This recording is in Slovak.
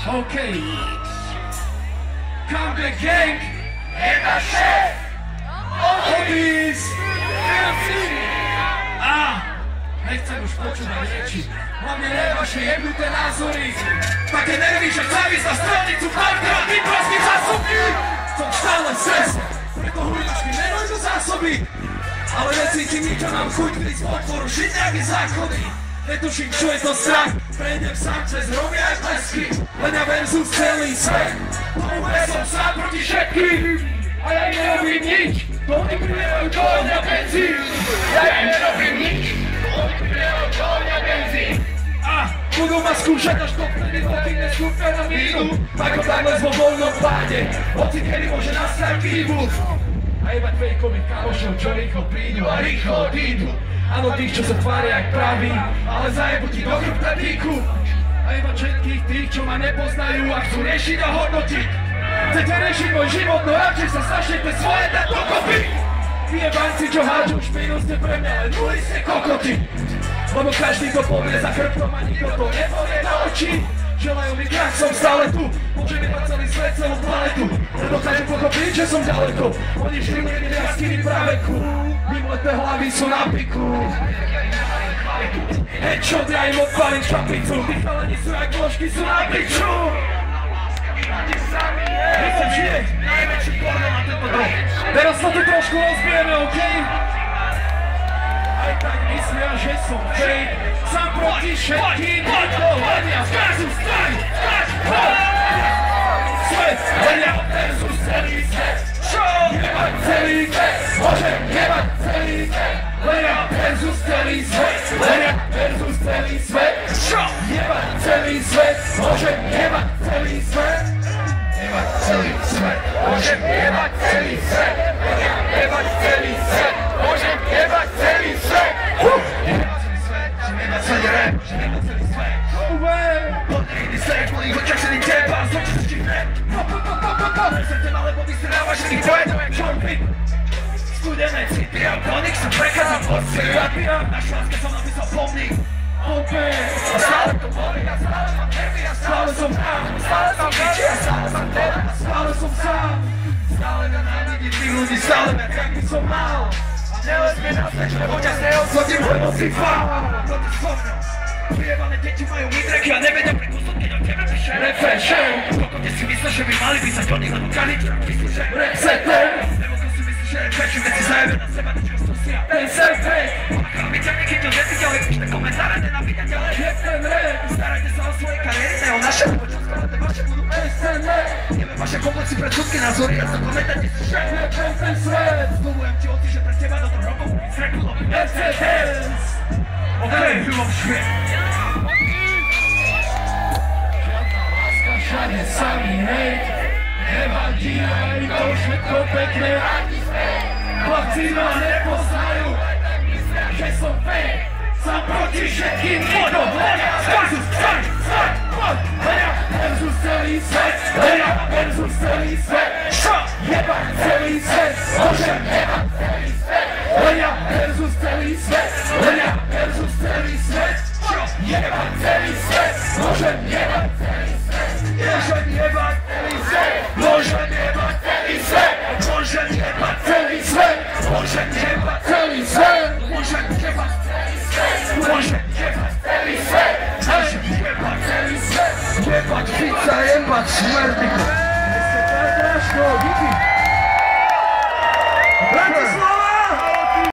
Okej. Comeback gang. Jedna szef. Obis. Nechcem už počúvať reči. Hlavne ne vaše jebnuté názory. Také nervy, že závisť na stranicu partnera vyprostí zásobky. Som stále v strese, preto hujnočky nenojdu zásoby. Ale necítim nič, čo mám chuť prísť porušiť nejaké zákony. Netuším, čo je to strach, prejdem sám cez hromy aj blesky. Len ja versus celý svet, pouhé som sám proti všetkým. A ja im nerobím nič, to oni prievajú do mňa benzín. Ja im nerobím nič, to oni prievajú do mňa benzín. Budú ma skúšať až to vtedy, dokým neskúpia na mínu. Ako takhle vo voľnom páde, hoci kedy môže nastať výbuch. A iba fejkových kamošov, čo rýchlo prídu a rýchlo odídu. Áno, tých, čo sa tvária jak praví, ale zajebu ti do chrbta dýku. A iba všetkých tých, čo ma nepoznajú a chcú riešiť a hodnotiť. Chcete riešiť môj život, no radšej sa snažte svoje dať dokopy. Vyjebanci, čo hádžu špínu, ste pre mňa len nuly, ste kokoti. Lebo každý to povie za chrbtom a nikto to nepovie na oči. Želajú mi krach, som stále tu. Môžem iba celý svet, celú planetu. Nedokážem pochopiť, že som ďaleko. Oni šli mne jaskyni praveku. Vymleté hlavy sú na piku. Headshot, ja im odpálim šapicu. Tí chalani sú jak vložky, sú na piču. Nechcem žieť, najväčší porno na tento dom. Teraz sa tu trošku rozbijeme, okej? Aj tak myslia, že som fake. Sám proti všetkým, nikto len ja versus svet, len ja versus celý svet. Čo? Jebať celý svet, môžem jebať celý svet. Len ja versus celý svet, len ja versus celý svet. Čo? Jebať celý svet, môžem jebať celý svet. Jebať celý svet, môžem jebať celý svet. Len ja jebať celý svet, môžem jebať celý svet. Celý rap, že nemá celý svet. Podne iný svet, v mojich očiach sedí teba, zločí si čichne. Presete ma, lebo vystrelávaš všetkých poetov jak John Pitt. Studené city a konik som prechádzal pod si rapia. Na šlánske som napísal pomník. A stále to bolí, a stále mám nervy, a stále som tam. Stále som piči, a stále som teda, a stále som sám. Stále mňa návidí tých ľudí, stále mňa tak by som mal. Nelez mi na steč, lebo ťa neodshodím, lebo si fám. Proti schopnom. Prievané deti majú midreky a nevedia prekusnúť, keď o tebe píše refreshen. Kokote si myslíš, že by mali písať o nich, lebo každý čo myslí, že resetem. Nebo ko si myslíš, že refreshen, veď si zajebe na seba, ničko stosia. Ten self-hate. Chlapi ťa nechytil, že si ďalej, píšte komentáre, nenapíďa ďalej. Je ten rap. Starajte sa o svoje kariéry, ne o naše, lebo čo skoro te vaše budú SNL. Jebe vaše komplexy, predsudky, názory, a sa komentáte si šéf. Jebem ten svet. Zdobujem ti oci, že pre teba do toho rokov zreknul Mercedes. Okej, byłam świetnie. Žiadna láska, všade samý hejt. Nevadí, aj to všetko pekné. Chlapci ma nepoznajú, že som fake. Sám proti všetkým vodom. Versus celý svet. Len ja versus celý svet. Jebať celý svet. Môžem jebať celý svet. Len ja versus celý svet. Len ja versus celý svet. Jebať celý svet. Môžem jebať celý svet. Môžem jebať celý svet. Môžem jebať celý svet. Môžem jebať celý svet. Môžem jebať celý svet. Môžem jebať celý svet. Môžem jebať celý svet. Môžem jebať celý svet. Jebať pizza, jebať smrdiku. Díky.